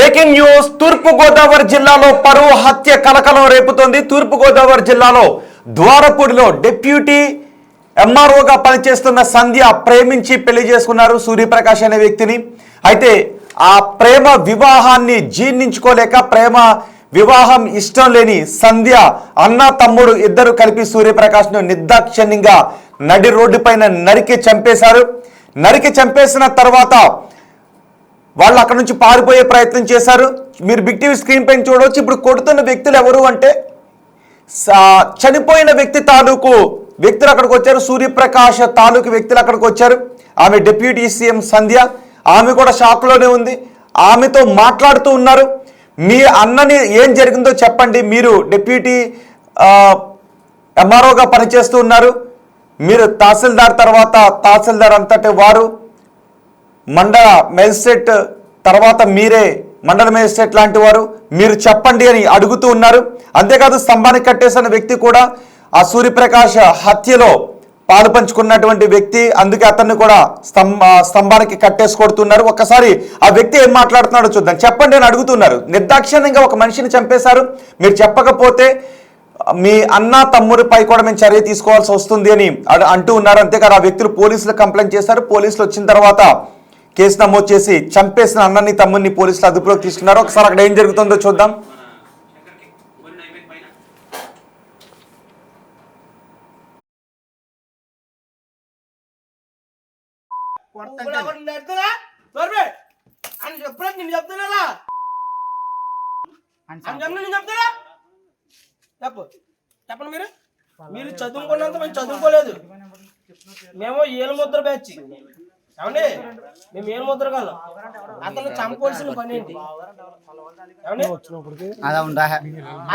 Breaking news. తూర్పు గోదావరి జిల్లాలో పరువు హత్య కలకలం రేపుతోంది. తూర్పు గోదావరి జిల్లాలో ద్వారపూడిలో డిప్యూటీ ఎంఆర్ఓగా పనిచేస్తున్న సంధ్య ప్రేమించి పెళ్లి చేసుకున్నారు సూర్యప్రకాష్ అనే వ్యక్తిని. అయితే ఆ ప్రేమ వివాహాన్ని జీర్ణించుకోలేక ప్రేమ వివాహం ఇష్టం లేని సంధ్య అన్న తమ్ముడు ఇద్దరు కలిపి సూర్యప్రకాష్ను నిర్దాక్షిణ్యంగా నడి రోడ్డు పైన నరికి చంపేశారు. నరికి చంపేసిన తర్వాత వాళ్ళు అక్కడ నుంచి పారిపోయే ప్రయత్నం చేశారు. మీరు బిగ్ టీవీ స్క్రీన్ పైన చూడవచ్చు. ఇప్పుడు కొడుతున్న వ్యక్తులు ఎవరు అంటే చనిపోయిన వ్యక్తి తాలూకు వ్యక్తులు అక్కడికి వచ్చారు. సూర్యప్రకాష్ తాలూకు వ్యక్తులు అక్కడికి వచ్చారు. ఆమె డిప్యూటీ సీఎం సంధ్య, ఆమె కూడా షాక్లోనే ఉంది. ఆమెతో మాట్లాడుతూ ఉన్నారు. మీ అన్నని ఏం జరిగిందో చెప్పండి. మీరు డిప్యూటీ ఎంఆర్ఓగా పనిచేస్తూ ఉన్నారు. మీరు తహసీల్దార్ తర్వాత తహసీల్దార్ అంతటి వారు, మండల మేజిస్ట్రేట్ తర్వాత మీరే మండల మేజిస్ట్రేట్ లాంటి వారు, మీరు చెప్పండి అని అడుగుతూ ఉన్నారు. అంతేకాదు స్తంభానికి కట్టేసిన వ్యక్తి కూడా ఆ సూర్యప్రకాష్ హత్యలో పాలు పంచుకున్నటువంటి వ్యక్తి. అందుకే అతన్ని కూడా స్తంభానికి కట్టేసి కొడుతున్నారు. ఒక్కసారి ఆ వ్యక్తి ఏం మాట్లాడుతున్నాడో చూద్దాం. చెప్పండి అని అడుగుతున్నారు. నిర్దాక్షిణ్యంగా ఒక మనిషిని చంపేశారు. మీరు చెప్పకపోతే మీ అన్న తమ్ముడిపై కూడా మేము చర్య తీసుకోవాల్సి వస్తుంది అని అంటూ ఉన్నారు. అంతేకాదు ఆ వ్యక్తులు పోలీసులు కంప్లైంట్ చేశారు. పోలీసులు వచ్చిన తర్వాత కేసు నమోదు చేసి చంపేసిన అన్నని తమ్ముడిని పోలీసులు అదుపులోకి తీసుకున్నారు. ఒకసారి అక్కడ ఏం జరుగుతుందో చూద్దాం. చెప్పండి. మీరు చదువుకున్నంత మేము చదువుకోలేదు. మేము ఏలు ముద్ర బ్యాచ్ ఏమండి. మేము ఏలు ముద్ర కాదు. అతను చంపవలసిన పని ఏంటి?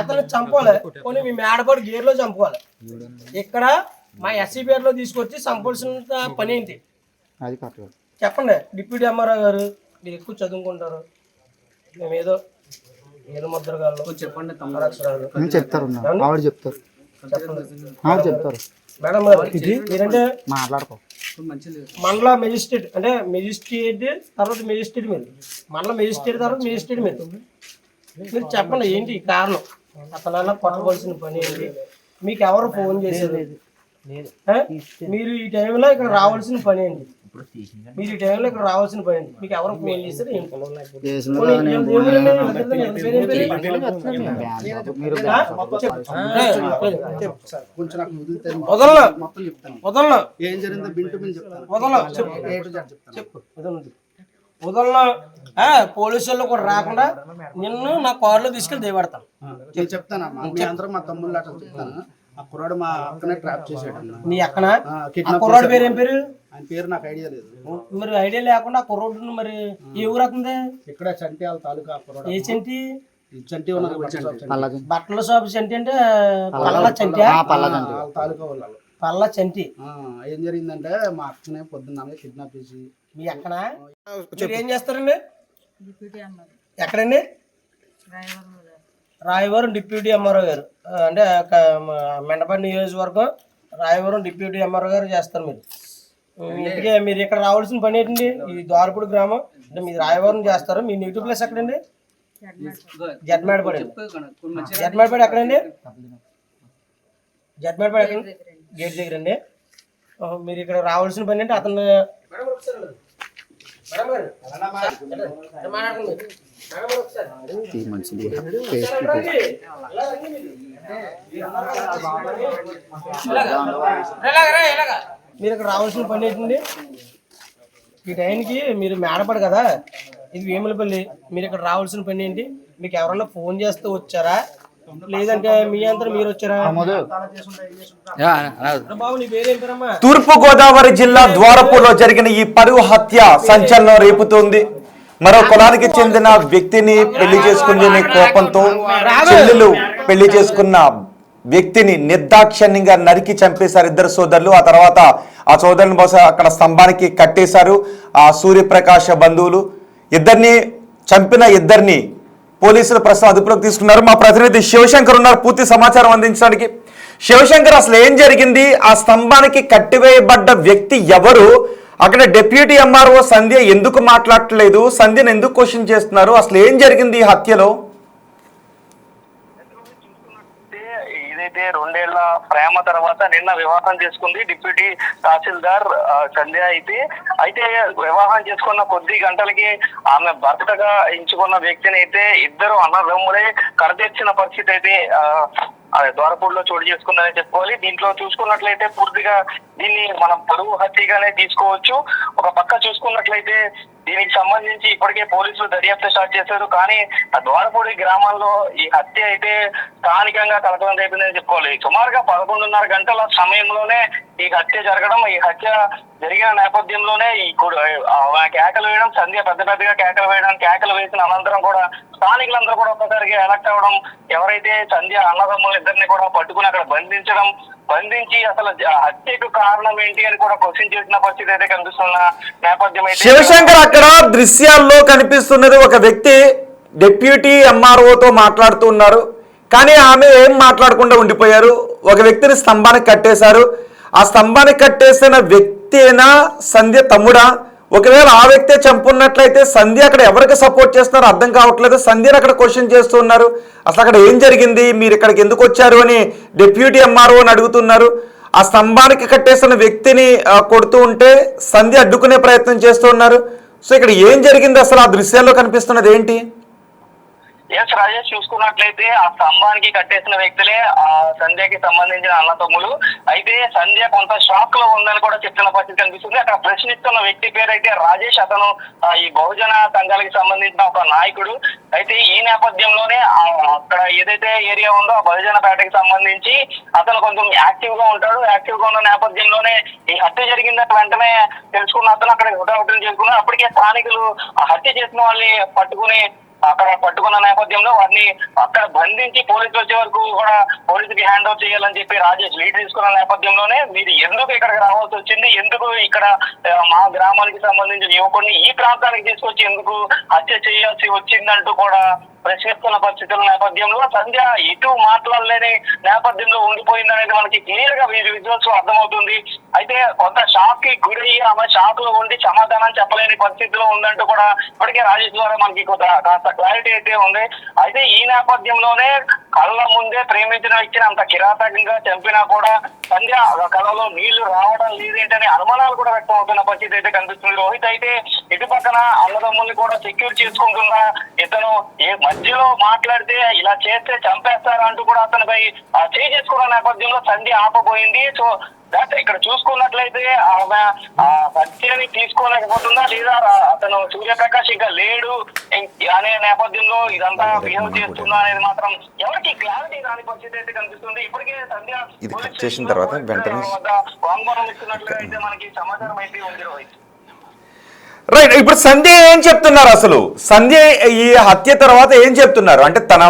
అతను చంపాలి. కొన్ని మీ మేడపాడు గేర్లో చంపుకోవాలి. ఇక్కడ మా ఎస్సీ పేరులో తీసుకొచ్చి చంపవలసిన పని ఏంటి చెప్పండి. డిప్యూటీ ఎంఆర్ఓ గారు మీరు ఎక్కువ చదువుకుంటారు. మేము ఏదో ఏలు ముద్ర కాదు చెప్పండి. చెప్తారు మేడం మీరంటే మాట్లాడుకో. మండల మెజిస్ట్రేట్ అంటే మెజిస్ట్రేట్ తర్వాత మెజిస్ట్రేట్ మీరు, మండల మెజిస్ట్రేట్ తర్వాత మెజిస్ట్రేట్ మీరు చెప్పండి ఏంటి కారణం? అతను కొట్టవలసిన పని ఏంటి? మీకు ఎవరు ఫోన్ చేసేది? మీరు ఈ టైంలో ఇక్కడ రావాల్సిన పని ఏంటి? మీరు ఈ టైంలో ఇక్కడ రావాల్సిన పని ఏంటి? మీకు ఎవరు ఫోన్ చేశారు? పోలీసుల్లో కూడా రాకుండా నిన్ను నా కారులో తీసుకెళ్ళి దేవడతాను. చెప్తాను. మా తమ్ముళ్ళు అట్లా చెప్తాను. ఆ కుర్రాడు మా అక్కనే ట్రాప్ చేసాడు. మీ అక్కన? కుర్రాడు పేరు ఏం పేరు? ఆయన పేరు నాకు ఐడియా లేదు. మరి ఐడియా లేకుండా ఆ కుర్రోడ్డు మరి ఏ ఊరు అవుతుంది? ఇక్కడ చంటి వాళ్ళ తాలూకా కుర్రాడు. ఏ చంటి? చంటి బట్టల షాప్ చంటి అంటే పల్ల చంటి తాలూకా వాళ్ళు. పల్ల చంటి. ఏం జరిగిందంటే మా అక్కనే పొద్దున్న కిడ్నాప్ చేసి. మీ అక్కన ఏం చేస్తారండి? ఎక్కడండి? రాయవరం డిప్యూటీ ఎంఆర్ఓ గారు అంటే మెండపల్లి నియోజకవర్గం రాయవరం డిప్యూటీ ఎంఆర్ఓ గారు చేస్తారు. మీరు ఇంటికే మీరు ఇక్కడ రావాల్సిన పని ఏంటండి? ఈ ద్వారపూడి గ్రామం అంటే మీరు రాయవరం చేస్తారు. మీ నెగిటివ్ ప్లేస్ ఎక్కడండి? జడ్మేడపడి. జడ్మేడపడి ఎక్కడండి? జడ్మేడపడి ఎక్కడండి? గేట్ దగ్గర అండి. మీరు ఇక్కడ రావాల్సిన పని అంటే అతను మీరు ఇక్కడ రావాల్సిన పని ఏంటండి? ఈ టైంకి మీరు మేడపడు కదా, ఇది వేములపల్లి. మీరు ఇక్కడ రావాల్సిన పని ఏంటి? మీకు ఎవరన్నా ఫోన్ చేస్తూ వచ్చారా లేదంటే మీ అంతా మీరు వచ్చారా? బాబు నీ పేరేం పేరమ్మా? తూర్పు గోదావరి జిల్లా ద్వారపూర్లో జరిగిన ఈ పరువు హత్య సంచలనం రేపుతోంది. మరో కులానికి చెందిన వ్యక్తిని పెళ్లి చేసుకునే కోపంతో చెల్లెలు పెళ్లి చేసుకున్న వ్యక్తిని నిర్దాక్షిణ్యంగా నరికి చంపేశారు ఇద్దరు సోదరులు. ఆ తర్వాత ఆ సోదరుని బహుశా అక్కడ స్తంభానికి కట్టేశారు ఆ సూర్యప్రకాష్ బంధువులు. ఇద్దరిని చంపిన ఇద్దరిని పోలీసులు ప్రస్తుతం అదుపులోకి తీసుకున్నారు. మా ప్రతినిధి శివశంకర్ ఉన్నారు పూర్తి సమాచారం అందించడానికి. శివశంకర్, అసలు ఏం జరిగింది? ఆ స్తంభానికి కట్టివేయబడ్డ వ్యక్తి ఎవరు? అక్కడ డిప్యూటీ ఎంఆర్ఓ సంధ్య ఎందుకు మాట్లాడట్లేదు? సంధ్యను ఎందుకు క్వశ్చన్ చేస్తున్నారు? అసలు ఏం జరిగింది ఈ హత్యలో? ఇదైతే 2 ఏళ్ల ప్రేమ తర్వాత నిన్న వివాహం చేసుకుంది డిప్యూటీ తహసీల్దార్ సంధ్య. అయితే వివాహం చేసుకున్న కొద్ది గంటలకి ఆమె భర్తగా ఎంచుకున్న వ్యక్తిని అయితే ఇద్దరు అన్నదమ్ములే కడతీర్చిన పరిస్థితి అయితే ద్వారపూడిలో చోటు చేసుకుందని చెప్పుకోవాలి. దీంట్లో చూసుకున్నట్లయితే పూర్తిగా దీన్ని మనం పరువు హత్యగానే తీసుకోవచ్చు. ఒక పక్క చూసుకున్నట్లయితే దీనికి సంబంధించి ఇప్పటికే పోలీసులు దర్యాప్తు స్టార్ట్ చేశారు. కానీ ఆ ద్వారపూడి గ్రామంలో ఈ హత్య అయితే స్థానికంగా కలకలం రేపిందని చెప్పుకోవాలి. సుమారుగా 11:30 గంటల సమయంలోనే ఈ హత్య జరగడం, ఈ హత్య జరిగిన నేపథ్యంలోనే ఈ కేకలు వేయడం, సంధ్య పెద్దగా కేకలు వేసిన అనంతరం కూడా స్థానికులందరూ కూడా ఒక్కసారిగా ఎలక్ట్ అవ్వడం, ఎవరైతే సంధ్య అన్నదమ్ములు ఇద్దరిని కూడా పట్టుకుని అక్కడ బంధించి అసలు హత్యకు కారణం ఏంటి అని కూడా క్వశ్చన్ చేసిన పరిస్థితి అయితే కనిపిస్తున్న నేపథ్యం అయితే శివశంకర్, అక్కడ దృశ్యాల్లో కనిపిస్తున్నది ఒక వ్యక్తి డిప్యూటీ ఎంఆర్ఓతో మాట్లాడుతూ ఉన్నారు. కానీ ఆమె ఏం మాట్లాడకుండా ఉండిపోయారు. ఒక వ్యక్తిని స్తంభానికి కట్టేశారు. ఆ స్తంభానికి కట్టేసిన వ్యక్తేనా సంధ్య తమ్ముడా? ఒకవేళ ఆ వ్యక్తే చంపున్నట్లయితే సంధ్య అక్కడ ఎవరికి సపోర్ట్ చేస్తున్నారో అర్థం కావట్లేదు. సంధ్యను అక్కడ క్వశ్చన్ చేస్తూ ఉన్నారు. అసలు అక్కడ ఏం జరిగింది, మీరు ఇక్కడికి ఎందుకు వచ్చారు అని డిప్యూటీ ఎంఆర్ఓ అని అడుగుతున్నారు. ఆ స్తంభానికి కట్టేసిన వ్యక్తిని కొడుతూ ఉంటే సంధ్య అడ్డుకునే ప్రయత్నం చేస్తూ ఉన్నారు. సో ఇక్కడ ఏం జరిగింది అసలు? ఆ దృశ్యాల్లో కనిపిస్తున్నది ఏంటి? రాజేష్, చూసుకున్నట్లయితే ఆ స్తంభానికి కట్టేసిన వ్యక్తులే ఆ సంధ్యకి సంబంధించిన అన్నతమ్ములు. అయితే సంధ్య కొంత షాక్ లో ఉందని కూడా చెప్తున్న పరిస్థితి కనిపిస్తుంది. అక్కడ ప్రశ్నిస్తున్న వ్యక్తి పేరు అయితే రాజేష్. అతను ఈ బహుజన సంఘాలకు సంబంధించిన ఒక నాయకుడు. అయితే ఈ నేపథ్యంలోనే అక్కడ ఏదైతే ఏరియా ఉందో ఆ బహుజన పేటకి సంబంధించి అతను కొంచెం యాక్టివ్ గా ఉంటాడు. యాక్టివ్ గా ఉన్న నేపథ్యంలోనే ఈ హత్య జరిగిందని వెంటనే తెలుసుకున్న అతను అక్కడ హుటాహుటిని చేసుకున్నారు. అప్పటికే స్థానికులు ఆ హత్య చేసిన వాళ్ళని పట్టుకున్న నేపథ్యంలో వారిని అక్కడ బంధించి పోలీసులు వచ్చే వరకు కూడా పోలీసుకి హ్యాండ్ ఓవర్ చేయాలని చెప్పి రాజేష్ లీడ్ తీసుకున్న నేపథ్యంలోనే మీరు ఎందుకు ఇక్కడికి రావాల్సి వచ్చింది, ఎందుకు ఇక్కడ మా గ్రామానికి సంబంధించిన యువకుడిని ఈ ప్రాంతానికి తీసుకొచ్చి ఎందుకు హత్య చేయాల్సి వచ్చిందంటూ కూడా ప్రశ్నిస్తున్న పరిస్థితుల నేపథ్యంలో సంధ్య ఇటు మాట్లాడలేని నేపథ్యంలో ఉండిపోయిందనేది మనకి క్లియర్ గా విజువల్స్ లో అర్థమవుతుంది. అయితే కొంత షాక్ కి గురయ్యి ఆమె షాక్ లో ఉండి సమాధానం చెప్పలేని పరిస్థితిలో ఉందంటూ కూడా ఇప్పటికే రాజేష్ ద్వారా మనకి కాస్త క్లారిటీ అయితే ఉంది. అయితే ఈ నేపథ్యంలోనే కళ్ళ ముందే ప్రేమించిన వ్యక్తిని అంత కిరాతకంగా చంపినా కూడా సంధ్య కళలో నీళ్లు రావడం లేదేంటనే అనుమానాలు కూడా వ్యక్తం అవుతున్న పరిస్థితి అయితే కనిపిస్తుంది. రోహిత్ అయితే ఇటు పక్కన అన్నదమ్ముల్ని కూడా సెక్యూర్ చేసుకుంటున్నా ఇతను మధ్యలో మాట్లాడితే ఇలా చేస్తే చంపేస్తారా అంటూ కూడా అతనిపై చేయి చేసుకున్న నేపథ్యంలో సంధ్య ఆపబోయింది. సో ఇక్కడ చూసుకున్నట్లయితే ఆమె హత్యని తీసుకోలేకపోతుందా లేదా అతను సూర్యప్రకాష్ ఇంకా లేడు అనే నేపథ్యంలో ఇదంతా బిహేవ్ చేస్తుందా అనేది మాత్రం ఎవరికి క్లారిటీ రాని పరిస్థితి అయితే కనిపిస్తుంది. ఇప్పటికే సంధ్య ఇది కట్ చేసిన తర్వాత వెంటనే వాంగ్మూలం ఇస్తున్నట్లుగా అయితే మనకి సమాచారం అయితే ఉంది. రోహిత్, రైట్, ఇప్పుడు సంధ్య ఏం చెప్తున్నారు? అసలు సంధ్య ఈ హత్య తర్వాత ఏం చెప్తున్నారు? అంటే తన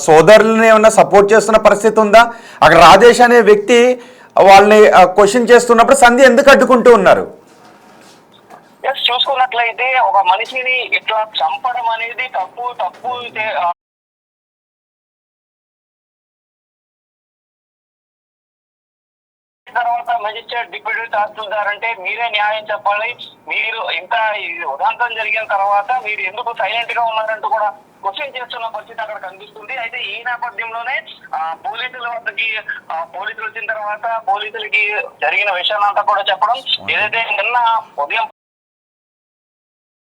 సోదరులని ఏమన్నా సపోర్ట్ చేస్తున్న పరిస్థితి ఉందా? అక్కడ రాజేష్ అనే వ్యక్తి వాళ్ళని క్వశ్చన్ చేస్తున్నప్పుడు సంధ్య ఎందుకు అడ్డుకుంటూ ఉన్నారు? చూసుకున్నట్లయితే ఒక మనిషిని ఇట్లా చంపడం అనేది తప్పు తర్వాత మెజిస్ట్రేట్ డిప్యూటీ తహసీల్దార్ అంటే మీరే న్యాయం చెప్పాలి. మీరు ఇంత ఉదాంతం జరిగిన తర్వాత మీరు ఎందుకు సైలెంట్ గా ఉన్నారంటూ కూడా క్వశ్చన్ చేస్తున్న పరిస్థితి అక్కడ కనిపిస్తుంది. అయితే ఈ నేపథ్యంలోనే పోలీసుల వద్దకి పోలీసులు వచ్చిన తర్వాత పోలీసులకి జరిగిన విషయాలంతా కూడా చెప్పడం, ఏదైతే నిన్న ఉదయం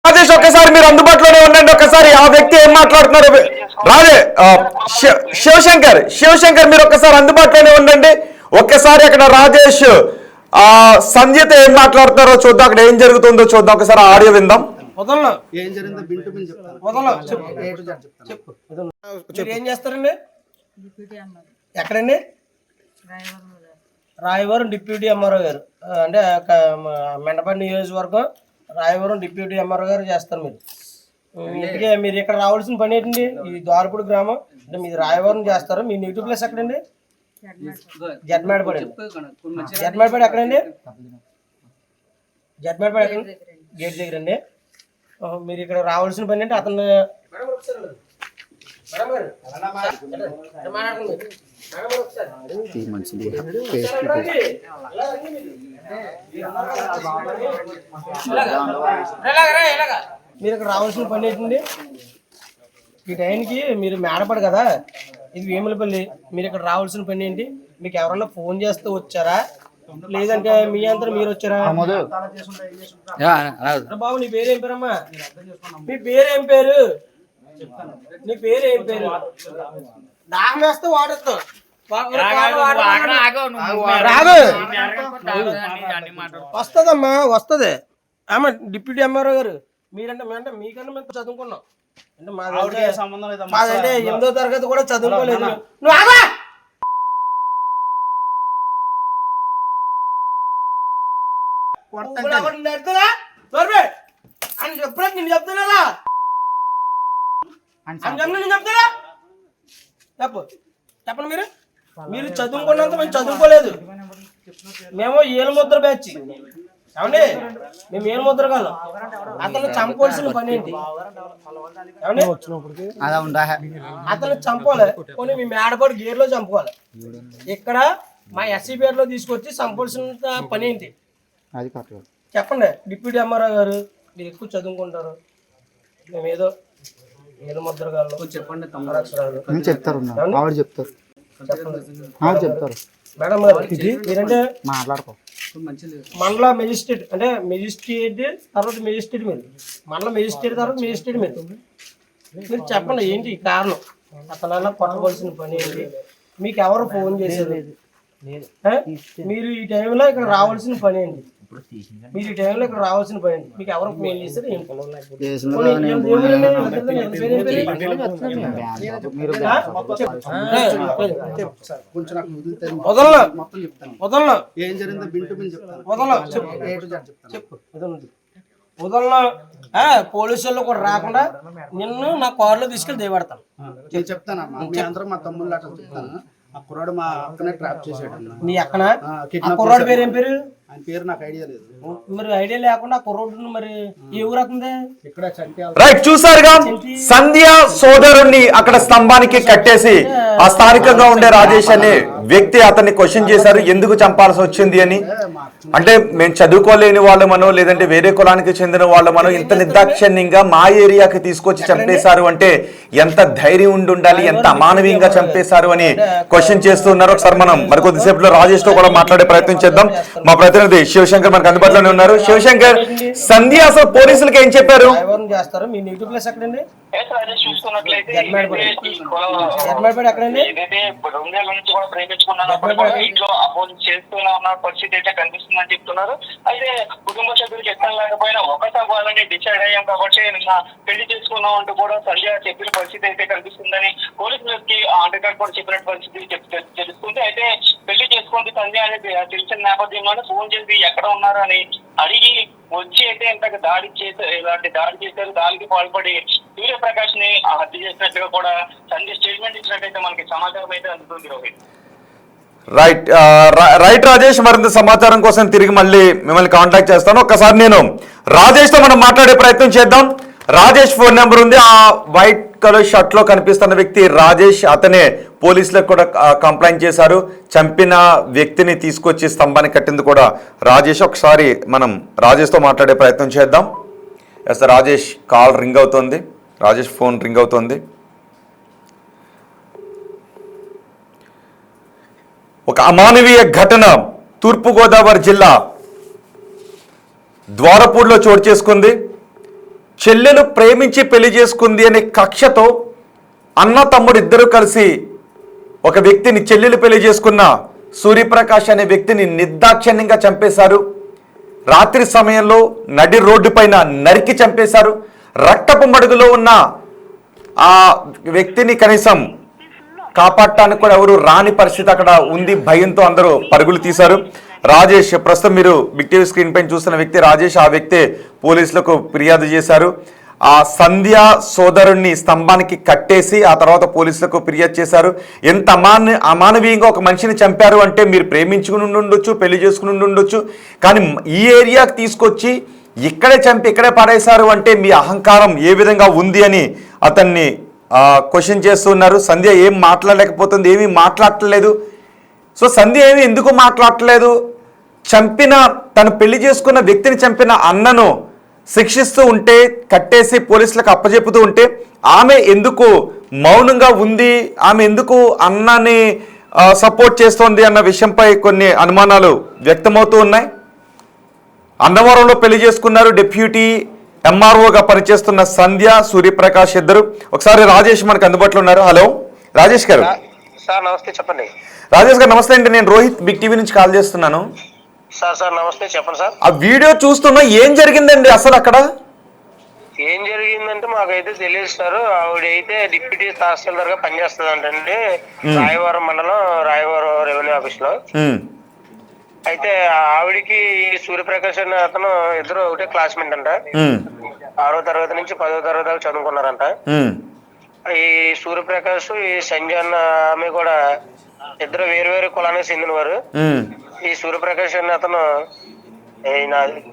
రాజేష్ ఒక్కసారి మీరు అందుబాటులోనే ఉండండి. ఒక్కసారి ఆ వ్యక్తి ఏం మాట్లాడుతున్నారు శివశంకర్ మీరు ఒక్కసారి అందుబాటులోనే ఉండండి. ఒక్కసారి అక్కడ రాజేష్ సంధ్యతో ఏం మాట్లాడుతున్నారో చూద్దాం, అక్కడ ఏం జరుగుతుందో చూద్దాం. ఒకసారి ఆడియో విందాం. ఏం జరిగిందో బింటు బిన్ చెప్తాను. ఏం చేస్తారండి? ఎక్కడండి? రాయవరం డిప్యూటీ ఎంఆర్ఓ గారు అంటే మెండపల్లి నియోజకవర్గం రాయవరం డిప్యూటీ ఎంఆర్ఓ గారు చేస్తారు. ఇంటికే మీరు ఇక్కడ రావాల్సిన పని ఏంటండి? ఈ ద్వారపూడి గ్రామం అంటే మీరు రాయవరం చేస్తారు. మీ నేటివ్ ప్లేస్ ఎక్కడండి? జడ్మేడపడి. జడ్మేడపడి ఎక్కడండి? జడ్మేడపడి ఎక్కడ? గేట్ దగ్గర అండి. మీరు ఇక్కడ రావాల్సిన పని అంటే అతను మీరు ఇక్కడ రావాల్సిన పని ఏంటండి? ఈ టైంకి మీరు మేడపడు కదా, ఇది వేములపల్లి. మీరు ఇక్కడ రావాల్సిన పని ఏంటి? మీకు ఎవరన్నా ఫోన్ చేస్తే వచ్చారా, లేదంటే మీ అంతా మీరు వచ్చారా? బాబు నీ పేరు ఏం పేరమ్మా? మీ పేరు ఏం పేరు? నీ పేరు ఏం పేరు? దాహం వేస్తే వాడేస్తాం. వస్తుందమ్మా, వస్తుంది. ఆమె డిప్యూటీ ఎంఆర్ఓ గారు మీరంటే మీకన్నా మేము చదువుకున్నాం అంటే మాదంటే 8వ తరగతి కూడా చదువుకోలేదు. నువ్వు ఆగా! చెప్తున్నా నేను చెప్తున్నా చెప్తారా? చెప్పండి. మీరు చదువుకున్నంత మేము చదువుకోలేదు. మేము ఏలుముద్ర బ్యాచ్. ఏమండి, మేము ఏలుముద్ర కాలం. అతను చంపాల్సిన పని ఏంటి? ఏమండి, అతను చంపాలి. కొన్ని మీ మేడపాటు గేర్లో చంపుకోవాలి. ఇక్కడ మా ఎస్సీ పేరులో తీసుకొచ్చి చంపాల్సిన పని ఏంటి చెప్పండి. డిప్యూటీ ఎంఆర్ఓ గారు మీరు ఎక్కువ చదువుకుంటారు, మేము ఏదో ఏలుముద్ర కాలం చెప్పండి. చెప్తారు మేడం గారు మీరంటే మండల మెజిస్ట్రేట్ అంటే మెజిస్ట్రేట్ తర్వాత మెజిస్ట్రేట్ మీరు మండల మెజిస్ట్రేట్ తర్వాత మెజిస్ట్రేట్ మీరు చెప్పండి ఏంటి కారణం? అతనన్నా కొట్టవలసిన పని ఏంటి? మీకు ఎవరు ఫోన్ చేశారు? మీరు ఈ టైంలో ఇక్కడ రావాల్సిన పని ఏంటి? మీరు ఈ టైంలో ఇక్కడ రావాల్సిన పని ఏంటి? మీకు ఎవరు ఫోన్ చేశారు? పోలీసుల్లో కూడా రాకుండా నిన్ను నా కారులో తీసుకెళ్ళి దేవడతాను. నేను చెప్తానమ్మా, మీ అందరూ మా తమ్ముళ్ళు అట్లా చెప్తాను. ఆ కుర్రాడు మా అక్కనే ట్రాప్ చేసాడు. మీ అక్కన? కుర్రాడు పేరు ఏం పేరు? ఆయన పేరు నాకు ఐడియా లేదు. మరి ఐడియా లేకుండా కుర్రోడ్డు మరి ఏ ఊరు అవుతుంది? ఇక్కడ రైట్, చూసారుగా సంధ్య సోదరుణ్ణి అక్కడ స్తంభానికి కట్టేసి ఆ స్థానికంగా ఉండే రాజేష్ అనే వ్యక్తి అతన్ని క్వశ్చన్ చేశారు, ఎందుకు చంపాల్సి వచ్చింది అని. అంటే మేము చదువుకోలేని వాళ్ళమనో లేదంటే వేరే కులానికి చెందిన వాళ్ళమనో ఇంత నిర్దాక్షిణ్యంగా మా ఏరియాకి తీసుకొచ్చి చంపేశారు అంటే ఎంత ధైర్యం ఉండి ఉండాలి, ఎంత అమానవీయంగా చంపేశారు అని క్వశ్చన్ చేస్తున్నారు. ఒకసారి మనం మరికొద్దిసేపులో రాజేష్ తో కూడా మాట్లాడే ప్రయత్నం చేద్దాం. మా ప్రతినిధి శివశంకర్ మనకు అందుబాటులోనే ఉన్నారు. శివశంకర్, సంధ్య అసలు పోలీసులకు ఏం చెప్పారు? చేస్తారు మీ నేటివ్ ప్లేస్ ఎక్కడండి? చూసుకున్నట్లయితే నుంచి కూడా ప్రేమించుకున్నప్పుడు కూడా ఇంట్లో అపోజిట్ చేస్తూనే ఉన్న పరిస్థితి అయితే కనిపిస్తుందని చెప్తున్నారు. అయితే కుటుంబ సభ్యులు చెప్పడం లేకపోయినా ఒకటి అవ్వాలని డిసైడ్ అయ్యాం కాబట్టి నిన్న పెళ్లి చేసుకున్నాం అంటూ కూడా సంధ్య చెప్పిన పరిస్థితి అయితే కనిపిస్తుందని పోలీసులకి అండర్గార్డ్ కూడా చెప్పిన పరిస్థితి తెలుస్తుంది. అయితే పెళ్లి చేసుకుంటే సంధ్య అనేది తెలిసిన నేపథ్యంలోనే ఫోన్ చేసి ఎక్కడ ఉన్నారు అని అడిగి వచ్చి అయితే ఇంతకు దాడి చేశారు. ఇలాంటి దాడి చేశారు. దాడికి పాల్పడి సూర్యప్రకాష్ ని హత్య చేసినట్టుగా కూడా సంధ్య స్టేట్మెంట్ ఇచ్చినట్టయితే మనకి సమాచారం అయితే అందుతుంది. రోహిత్ రైట్ రాజేష్, మరింత సమాచారం కోసం తిరిగి మళ్ళీ మిమ్మల్ని కాంటాక్ట్ చేస్తాను. ఒక్కసారి నేను రాజేష్ తో మనం మాట్లాడే ప్రయత్నం చేద్దాం. రాజేష్ ఫోన్ నెంబర్ ఉంది. ఆ వైట్ కలర్ షర్ట్ లో కనిపిస్తున్న వ్యక్తి రాజేష్. అతనే పోలీసులకు కూడా కంప్లైంట్ చేశారు. చంపిన వ్యక్తిని తీసుకొచ్చి స్తంభాన్ని కట్టింది కూడా రాజేష్. ఒకసారి మనం రాజేష్ తో మాట్లాడే ప్రయత్నం చేద్దాం. ఎస్, రాజేష్ కాల్ రింగ్ అవుతుంది. రాజేష్ ఫోన్ రింగ్ అవుతుంది. ఒక అమానవీయ ఘటన తూర్పుగోదావరి జిల్లా ద్వారపూడిలో చోటు చేసుకుంది. చెల్లెలు ప్రేమించి పెళ్లి చేసుకుంది అనే కక్షతో అన్న తమ్ముడు ఇద్దరు కలిసి ఒక వ్యక్తిని, చెల్లెలు పెళ్లి చేసుకున్న సూర్యప్రకాష్ అనే వ్యక్తిని నిర్దాక్షిణ్యంగా చంపేశారు. రాత్రి సమయంలో నడి రోడ్డు పైన నరికి చంపేశారు. రక్తపు మడుగులో ఉన్న ఆ వ్యక్తిని కనీసం కాపాడటానికి కూడా ఎవరు రాని పరిస్థితి అక్కడ ఉంది. భయంతో అందరూ పరుగులు తీశారు. రాజేష్, ప్రస్తుతం మీరు బిగ్ టీవీ స్క్రీన్ పైన చూస్తున్న వ్యక్తి రాజేష్. ఆ వ్యక్తే పోలీసులకు ఫిర్యాదు చేశారు. ఆ సంధ్య సోదరుణ్ణి స్తంభానికి కట్టేసి ఆ తర్వాత పోలీసులకు ఫిర్యాదు చేశారు. ఎంత అమానవీయంగా ఒక మనిషిని చంపారు అంటే, మీరు ప్రేమించుకుని ఉండొచ్చు, పెళ్లి చేసుకుని ఉండొచ్చు, కానీ ఈ ఏరియాకి తీసుకొచ్చి ఇక్కడే చంపి ఇక్కడే పడేశారు అంటే మీ అహంకారం ఏ విధంగా ఉంది అని అతన్ని క్వశ్చన్ చేస్తున్నారు. సంధ్య ఏం మాట్లాడలేకపోతుంది, ఏమీ మాట్లాడట్లేదు. సో సంధ్య ఏమి ఎందుకు మాట్లాడట్లేదు? తను పెళ్లి చేసుకున్న వ్యక్తిని చంపిన అన్నను శిక్షిస్తూ ఉంటే, కట్టేసి పోలీసులకు అప్పచెప్పుతూ ఉంటే ఆమె ఎందుకు మౌనంగా ఉంది, ఆమె ఎందుకు అన్నని సపోర్ట్ చేస్తోంది అన్న విషయంపై కొన్ని అనుమానాలు వ్యక్తమవుతూ ఉన్నాయి. అన్నవరంలో పెళ్లి చేసుకున్నారు. డిప్యూటీ ఎంఆర్ఓగా పనిచేస్తున్న సంధ్య, సూర్యప్రకాష్ ఇద్దరు. ఒకసారి రాజేష్ మనకు అందుబాటులో ఉన్నారు. హలో రాజేష్ గారు. సార్ నమస్తే, చెప్పండి. రాజేష్ గారు నమస్తే అండి, నేను రోహిత్ బిగ్ టీవీ నుంచి కాల్ చేస్తున్నాను. సార్ నమస్తే, చెప్పండి సార్. ఆ వీడియో చూస్తున్నా, ఏం జరిగిందండి అసలు అక్కడ? ఏం జరిగిందంటే మాకైతే తెలియదు సార్. ఆవిడైతే డిప్యూటీ తహసీల్దార్ గా పనిచేస్తుందంటండి, రాయవరం మండలం, రాయవరం రెవెన్యూ ఆఫీస్ లో. అయితే ఆవిడికి సూర్యప్రకాష్ అనే అతను ఇద్దరు ఒకటే క్లాస్మేట్ అంట. 6వ తరగతి నుంచి 10వ తరగతి దాకా చదువుకున్నారంట. ఈ సూర్యప్రకాష్, ఈ సంజయ్ అన్న ఆమె కూడా ఇద్దరు వేరు కులానికి చెందినవారు. ఈ సూర్యప్రకాష్ అనే అతను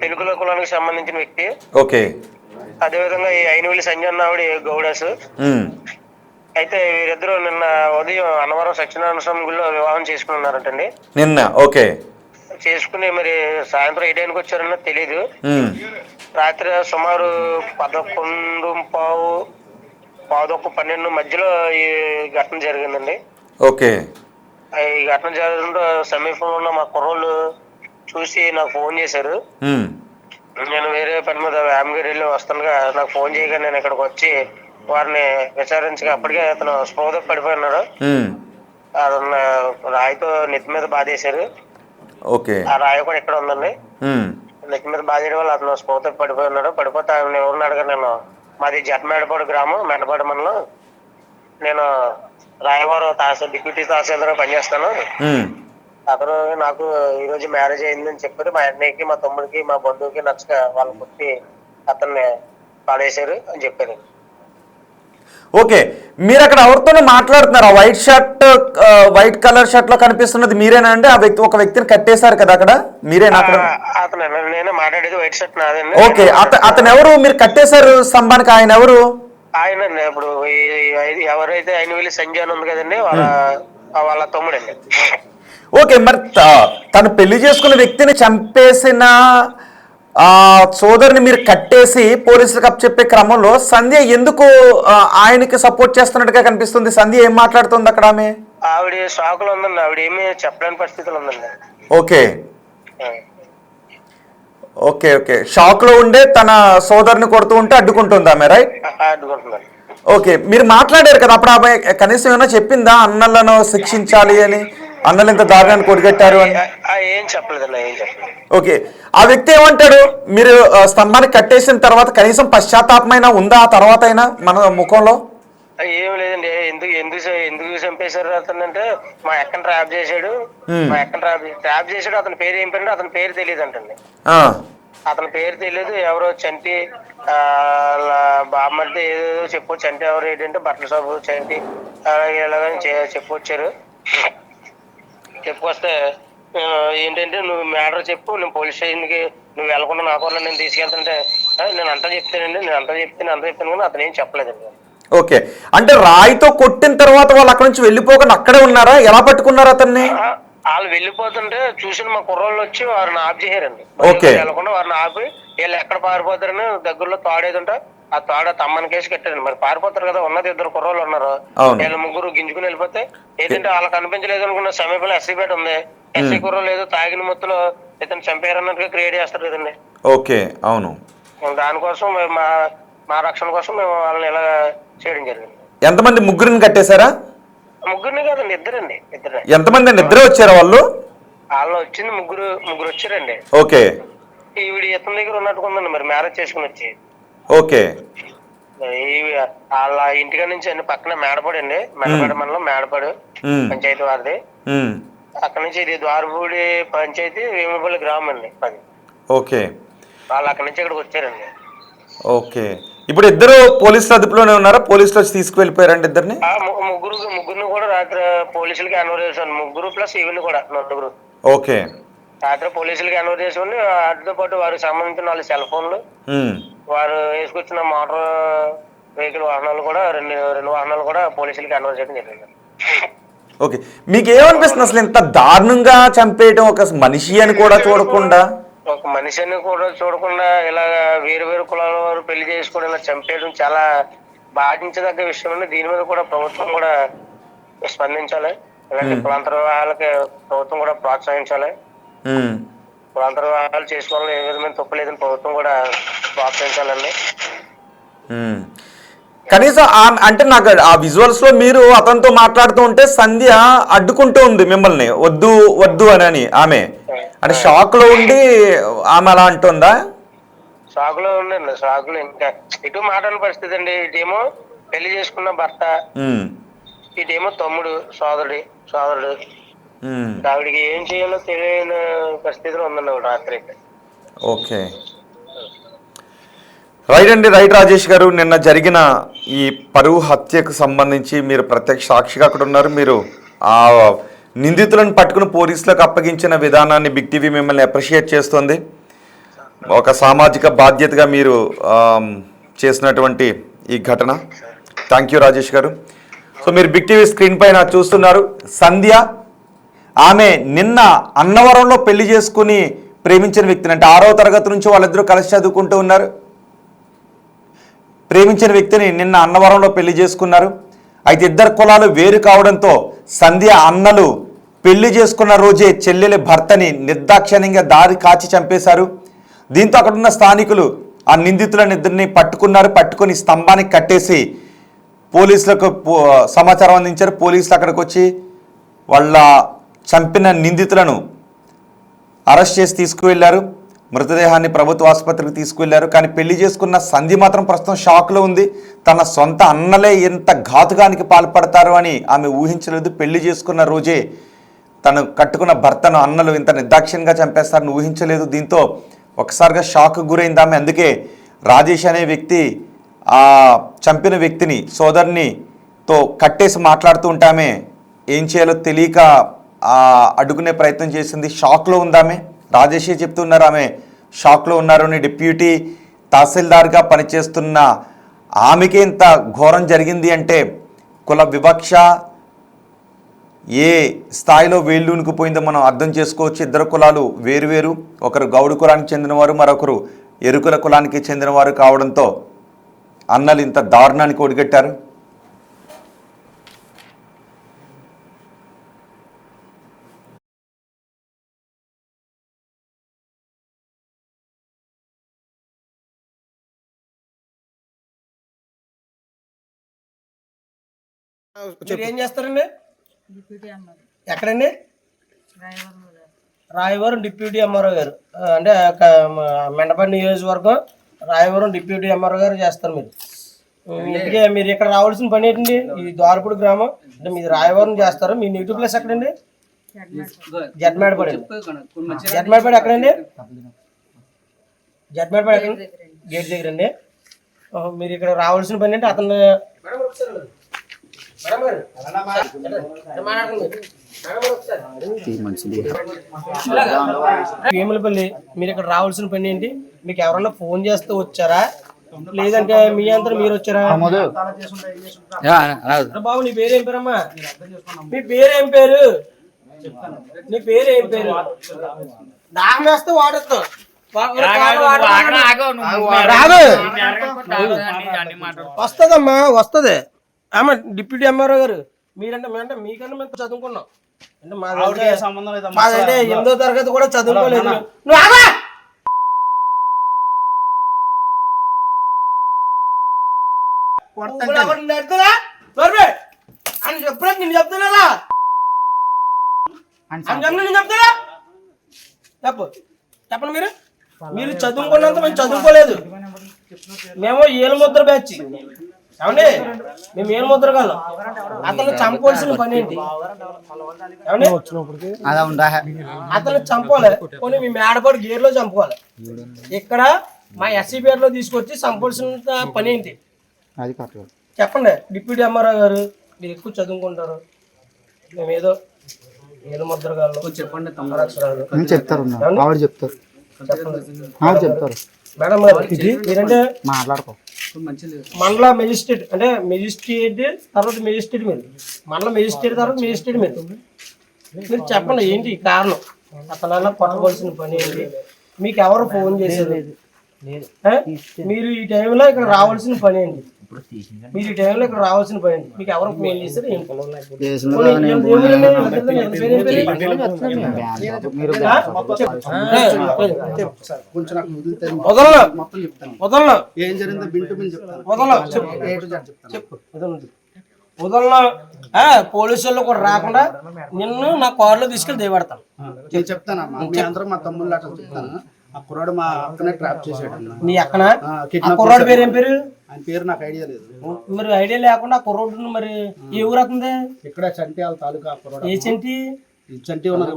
తెలుగుల కులానికి సంబంధించిన వ్యక్తి. ఓకే. అదేవిధంగా ఈ అయినవెల్లి సంజయ్ అన్న ఆవిడ గౌడాస్. అయితే వీరిద్దరు నిన్న ఉదయం అన్నవరం సత్యనారాయణ స్వామి గుడిలో వివాహం చేసుకున్నారంటండి. నిన్న ఓకే చేసుకుని మరి సాయంత్రం ఏ టైంకి వచ్చారన్నో తెలీదు. రాత్రి సుమారు 11:15 మధ్యలో ఈ ఘటన జరిగిందండి. ఓకే. ఈ ఘటన జరగడంతో సమీపంలో ఉన్న మా కుర్రోళ్ళు చూసి నాకు ఫోన్ చేశారు. నేను వేరే పని మీద వ్యాయామగిరి వెళ్ళి వస్తుండగా నాకు ఫోన్ చేయగా నేను ఇక్కడికి వచ్చి వారిని విచారించగా అప్పటికే అతను స్పృహతో పడిపోయినాడు. అతను రాయితో నెత్తి మీద బాధేశారు. ఓకే. ఆ రాయి కూడా ఇక్కడ ఉందండి. నెత్తి మీద బాధేయడం వల్ల అతను స్పృహతో పడిపోయి ఉన్నాడు. పడిపోతే ఆయన ఎవరిని అడగా, నేను మాది జట్మేడపాడు గ్రామం, మెడపాడు మండలం, నేను రాయవరం డిప్యూటీ తహసీల్దార్ పనిచేస్తాను. అతను నాకు ఈ రోజు మ్యారేజ్ అయిందని చెప్పారు. మా అన్నయ్యకి, మా తమ్ముడికి, మా బంధువుకి నచ్చక వాళ్ళు కొట్టి అతన్ని పాడేశారు అని చెప్పారు. ఓకే, మీరు అక్కడ ఎవరితోనూ మాట్లాడుతున్నారు? వైట్ కలర్ షర్ట్ లో కనిపిస్తున్నది మీరేనా అండి? ఆ వ్యక్తి, ఒక వ్యక్తిని కట్టేశారు కదా అక్కడ, మీరేనా అక్కడ? అతను నేనే మాట్లాడేది, వైట్ షర్ట్ నాదండి. ఓకే, అతను ఎవరు? మీరు కట్టేశారు స్తంభానికి, ఆయన ఎవరు? ఆయన ఇప్పుడు ఎవరైతే అయినవెల్లి సంజయ్ అని ఉంది కదండి, వాళ్ళ తమ్ముడండి. ఓకే, మరి తను పెళ్లి చేసుకున్న వ్యక్తిని చంపేసిన సోదరుని మీరు కట్టేసి పోలీసులకు అప్పచెప్పే క్రమంలో సంధ్య ఎందుకు ఆయనకి సపోర్ట్ చేస్తున్నట్టుగా కనిపిస్తుంది? సంధ్య ఏం మాట్లాడుతుంది అక్కడ? ఆవిడ షాకులో ఉందండి, ఆవిడ ఏమీ చెప్పలేని పరిస్థితులు ఉందండి. ఓకే ఓకే ఓకే షాక్ లో ఉండే తన సోదరుని కొడుతూ ఉంటే అడ్డుకుంటుంది ఆమె, రైట్? అడ్డుకుంటున్నాను. ఓకే, మీరు మాట్లాడారు కదా అప్పుడు, ఆమె కనీసం ఏమైనా చెప్పిందా అన్నలను శిక్షించాలి అని, అన్నలు ఇంత దారుణాన్ని కొడిగట్టారు అని? ఏం చెప్పలేదండి, ఏం చెప్పలేదు. ఓకే, ఆ వ్యక్తి ఏమంటాడు? మీరు స్తంభానికి కట్టేసిన తర్వాత కనీసం పశ్చాత్తాపమైనా ఉందా ఆ తర్వాత అయినా మన ముఖంలో? ఏం లేదండి. ఎందుకు చంపేశారు అతను అంటే, మా అక్కని ట్రాప్ చేశాడు. మా అక్కని ట్రాప్ చేశాడు. అతని పేరు ఏం పేరు? అతని పేరు తెలియదు అంటండి. అతని పేరు తెలియదు. ఎవరో చంటి బామ్మర్ది ఏదో చెప్పు, చంటి ఎవరు ఏంటంటే బట్టల షాపు చంటి ఇలాగని చెప్పొచ్చారు. చెప్పుకొస్తే ఏంటంటే, నువ్వు మ్యాటర్ చెప్పు, నేను పోలీస్ స్టేషన్కి నువ్వు వెళ్ళకుండా నా కూడా నేను తీసుకెళ్తుంటే నేను అంతా చెప్తానండి, నేను అంతా చెప్తాను కానీ అతను ఏం చెప్పలేదండి. ఓకే, అంటే రాయితో కొట్టిన తర్వాత వాళ్ళు అక్కడ నుంచి వెళ్ళిపోకుండా అక్కడే ఉన్నారా? ఎలా పట్టుకున్నారు అతన్ని? వాళ్ళు వెళ్ళిపోతుంటే చూసిన మా కుర్రోళ్ళు వచ్చి వారిని ఆఫ్ చేశారండి. వెళ్ళకుండా వారిని ఆపి వీళ్ళు ఎక్కడ పారిపోతారని దగ్గరలో తాడేదంట, ఆ తాడ తమ్మని కేసు కట్టారండి. మరి పారిపోతారు కదా, ఉన్నది 2 కుర్రోళ్ళు ఉన్నారు. వీళ్ళు 3 గింజుకుని వెళ్ళిపోతే ఏంటంటే వాళ్ళకి కనిపించలేదు అనుకున్న సమీపంలో ఎస్సీపేట ఉంది. ఎస్సీ కుర్రోళ్ళు ఏదో తాగిన మొత్తంలో ఇతను చంపారన్నట్టుగా క్రియేట్ చేస్తారు కదండి. ఓకే, అవును. దానికోసం మా రక్షణ కోసం మేము వాళ్ళని ఇలా చేయడం జరిగింది. ఎంతమంది? ముగ్గురిని కట్టేశారా? ముగ్గురిని కాదండి, ఇద్దరండి. ఎంతమంది అండి? ఇద్దరే వచ్చారా వాళ్ళు? వాళ్ళు వచ్చింది ముగ్గురు వచ్చారండి. ఓకే. ఈవిడ ఇతని దగ్గర ఉన్నట్టుకుందండి, మరి మ్యారేజ్ చేసుకుని వచ్చి. ఓకే. వాళ్ళ ఇంటికా నుంచి అండి పక్కన మేడపాడు అండి, మెడపాడు మండలం, మేడపాడు పంచాయతీ వారిది. అక్కడ నుంచి ఇది ద్వారపూడి పంచాయతీ, వేములపల్లి గ్రామం అండి అది. ఓకే. వాళ్ళు అక్కడ నుంచి ఇక్కడికి వచ్చారండి. ఓకే, ఇప్పుడు ఇద్దరు పోలీసుల అదుపులోనే ఉన్నారా? పోలీసులు వచ్చి తీసుకువెళ్ళిపోయారండి ఇద్దరిని? ముగ్గురిని కూడా రాత్రి పోలీసులకి హ్యాండ్ఓవర్ చేసాను. ముగ్గురు ప్లస్ ఈవిని కూడా 4. ఓకే. రాత్రి పోలీసులకి హ్యాండ్ఓవర్ చేసుకుని వాటితో పాటు వారికి సంబంధించిన 4 సెల్ ఫోన్లు, వారు వేసుకొచ్చిన మోటార్ వెహికల్ వాహనాలు కూడా 2 వాహనాలు కూడా పోలీసులకి హ్యాండ్ఓవర్ చేయడం జరిగింది. ఓకే, మీకు ఏమనిపిస్తుంది అసలు ఇంత దారుణంగా చంపేయడం, ఒక మనిషి అని కూడా చూడకుండా? ఒక మనిషిని కూడా చూడకుండా ఇలాగ వేరు వేరు కులాల వారు పెళ్లి చేసుకోవడం, ఇలా చంపేయడం చాలా బాధించదగ్గ విషయం అండి. దీని మీద కూడా ప్రభుత్వం కూడా స్పందించాలి. ఇలాంటి కులాంతర వివాహాలకి ప్రభుత్వం కూడా ప్రోత్సహించాలి. కులాంతర వివాహాలు చేసుకోవాలని ఏ విధమైన తప్పు లేదని ప్రభుత్వం కూడా ప్రోత్సహించాలండి. కనీసం అంటే నాకు ఆ విజువల్స్ లో మీరు అతనితో మాట్లాడుతూ ఉంటే సంధ్య అడ్డుకుంటూ ఉంది మిమ్మల్ని, వద్దు వద్దు అని. ఆమె అంటే షాక్ లో ఉండి ఆమె అలా అంటుందా? షాక్ లో ఉండండి, షాక్ లో ఇంకా ఇటు మాట్లాడిన పరిస్థితి అండి. ఇటేమో పెళ్లి చేసుకున్న భర్త, ఇటేమో తమ్ముడు, సోదరుడు. ఆవిడికి ఏం చేయాలో తెలియని పరిస్థితిలో ఉందండి రాత్రి. ఓకే, రైట్ అండి, రైట్ రాజేష్ గారు. నిన్న జరిగిన ఈ పరువు హత్యకు సంబంధించి మీరు ప్రత్యక్ష సాక్షిగా అక్కడ ఉన్నారు. మీరు ఆ నిందితులను పట్టుకుని పోలీసులకు అప్పగించిన విధానాన్ని బిగ్ టీవీ మిమ్మల్ని అప్రిషియేట్ చేస్తుంది. ఒక సామాజిక బాధ్యతగా మీరు చేసినటువంటి ఈ ఘటన. థ్యాంక్ యూ రాజేష్ గారు. సో మీరు బిగ్ టీవీ స్క్రీన్ పైన చూస్తున్నారు సంధ్య. ఆమె నిన్న అన్నవరంలో పెళ్లి చేసుకుని ప్రేమించిన వ్యక్తిని, అంటే 6వ తరగతి నుంచి వాళ్ళిద్దరూ కలిసి చదువుకుంటూ ఉన్నారు. ప్రేమించిన వ్యక్తిని నిన్న అన్నవరంలో పెళ్లి చేసుకున్నారు. అయితే ఇద్దరు కులాలు వేరు కావడంతో సంధ్య అన్నలు పెళ్లి చేసుకున్న రోజే చెల్లెలి భర్తని నిర్దాక్షిణ్యంగా దారి కాచి చంపేశారు. దీంతో అక్కడున్న స్థానికులు ఆ నిందితులను ఇద్దరిని పట్టుకున్నారు. పట్టుకొని స్తంభానికి కట్టేసి పోలీసులకు సమాచారం అందించారు. పోలీసులు అక్కడికి వచ్చి వాళ్ళ చంపిన నిందితులను అరెస్ట్ చేసి తీసుకువెళ్లారు. మృతదేహాన్ని ప్రభుత్వ ఆసుపత్రికి తీసుకువెళ్లారు. కానీ పెళ్లి చేసుకున్న సంధ్య మాత్రం ప్రస్తుతం షాక్లో ఉంది. తన సొంత అన్నలే ఎంత ఘాతుకానికి పాల్పడతారు అని ఆమె ఊహించలేదు. పెళ్లి చేసుకున్న రోజే తను కట్టుకున్న భర్తను అన్నలు ఇంత నిర్దాక్షిణ్యంగా చంపేస్తారని ఊహించలేదు. దీంతో ఒకసారిగా షాక్ గురైంది ఆమె. అందుకే రాజేష్ అనే వ్యక్తి ఆ చంపిన వ్యక్తిని, సోదరునితో కట్టేసి మాట్లాడుతూ ఉంటామే, ఏం చేయాలో తెలియక అడ్డుకునే ప్రయత్నం చేసింది. షాక్లో ఉందామె. రాజేషే చెప్తున్నారు ఆమె షాక్లో ఉన్నారు అని. డిప్యూటీ తహసీల్దార్గా పనిచేస్తున్న ఆమెకే ఇంత ఘోరం జరిగింది అంటే కుల వివక్ష ఏ స్థాయిలో వేళ్ళూనుకుపోయిందో మనం అర్థం చేసుకోవచ్చు. ఇద్దరు కులాలు వేరువేరు, ఒకరు గౌడు కులానికి చెందినవారు, మరొకరు ఎరుకుల కులానికి చెందినవారు కావడంతో అన్నలు ఇంత దారుణానికి ఒడిగట్టారు. మీరు ఏం చేస్తారండి? ఎక్కడండి? రాయవరం డిప్యూటీ ఎంఆర్ఓ గారు, అంటే మెండపల్లి నియోజకవర్గం రాయవరం డిప్యూటీ ఎంఆర్ఓ గారు చేస్తారు. మీరు మీరు ఇక్కడ రావాల్సిన పని ఏంటండి? ఇది ద్వారపూడి గ్రామం, అంటే మీరు రాయవరం చేస్తారు. మీ నెగిటివ్ ప్లేస్ ఎక్కడండి? జడ్మేడపడి. జడ్మేడపడి ఎక్కడండి? జడ్మేడపడి ఎక్కడ? గేట్ దగ్గర అండి. మీరు ఇక్కడ రావాల్సిన పని అంటే అతను భీములపల్లి, మీరు ఇక్కడ రావాల్సిన పని ఏంటి? మీకు ఎవరన్నా ఫోన్ చేస్తూ వచ్చారా, లేదంటే మీ అంతా మీరు వచ్చారా? బాబు నీ పేరు ఏం పేరమ్మా? మీ పేరు ఏం పేరు? నీ పేరు ఏం పేరు? దాహం వేస్తే వాడేస్తాం. వస్తుందమ్మా, వస్తుంది. ఆమె డిప్యూటీ ఎంఆర్ఓ గారు. మీరంటే మీకన్నా మేము చదువుకున్నాం. అంటే మాదంటే 8వ తరగతి కూడా చదువుకోలేదు. అని చెప్పినట్టు నేను చెప్తున్నా. చెప్తారా? చెప్పండి. మీరు చదువుకున్నంత మేము చదువుకోలేదు. మేము ఏలుముద్ర బ్యాచ్. ఏమండి? మేము ఏలుముద్ర కాదు. అతను చంపాల్సిన పని ఏంటి? అతను చంపాలి. కొన్ని మీ మేడపాడు గేర్లో చంపుకోవాలి. ఇక్కడ మా ఎస్సీ పేరులో తీసుకొచ్చి చంపాల్సిన పని ఏంటి చెప్పండి. డిప్యూటీ ఎంఆర్ఓ గారు, మీరు ఎక్కువ చదువుకుంటారు. మేము ఏదో ఏలుముద్ర కాదు చెప్పండి. చెప్తారు చెప్తారు మేడం గారు, మీరంటే మాట్లాడుకో. మండల మెజిస్ట్రేట్ అంటే మెజిస్ట్రేట్ తర్వాత మెజిస్ట్రేట్ మీరు మండల మెజిస్ట్రేట్ తర్వాత మెజిస్ట్రేట్ మీరు చెప్పండి ఏంటి కారణం అతనన్నా కొట్టవలసిన పని ఏంటి మీకు ఎవరు ఫోన్ చేశారు మీరు ఈ టైంలో ఇక్కడ రావాల్సిన పని ఏంటి మీరు ఈ టైంలో ఇక్కడ రావాల్సిన పని ఏంటి మీకు ఎవరు ఫోన్ చేశారు ఏంటి కొంచెం నాకు వదిలితే వదలను మొత్తం చెప్తాను. వదలను ఏం జరిగిందో బింటు బిన్ చెప్తాను. వదలను చెప్పు A to Z చెప్తాను. చెప్పు వదలను పోలీసు వాళ్ళు కూడా రాకుండా నిన్ను నా కారులో తీసుకెళ్ళి దేవడతాను నేను చెప్తానమ్మా మీ అందరూ మా తమ్ముళ్ళు అట్లా చెప్తాను. ఆ కుర్రాడు మా అక్కనే ట్రాప్ చేసాడు అన్న. నీ అక్కన కిడ్నాప్ కుర్రాడు పేరు ఏం పేరు ఆయన పేరు నాకు ఐడియా లేదు. మరి ఐడియా లేకుండా ఆ కుర్రోడ్ని మరి ఏ ఊరు అవుతుంది ఇక్కడ చంటియాల తాలూకా కుర్రాడు. ఏ చంటి చంటి ఉన్నారు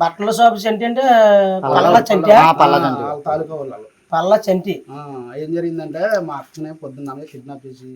బట్టల షాప్ చంటి అంటే పల్ల చంటి వాళ్ళ తాలూకా వాళ్ళు. పల్ల చంటి ఏం జరిగిందంటే మా అక్కనే పొద్దున్న కిడ్నాప్ చేసి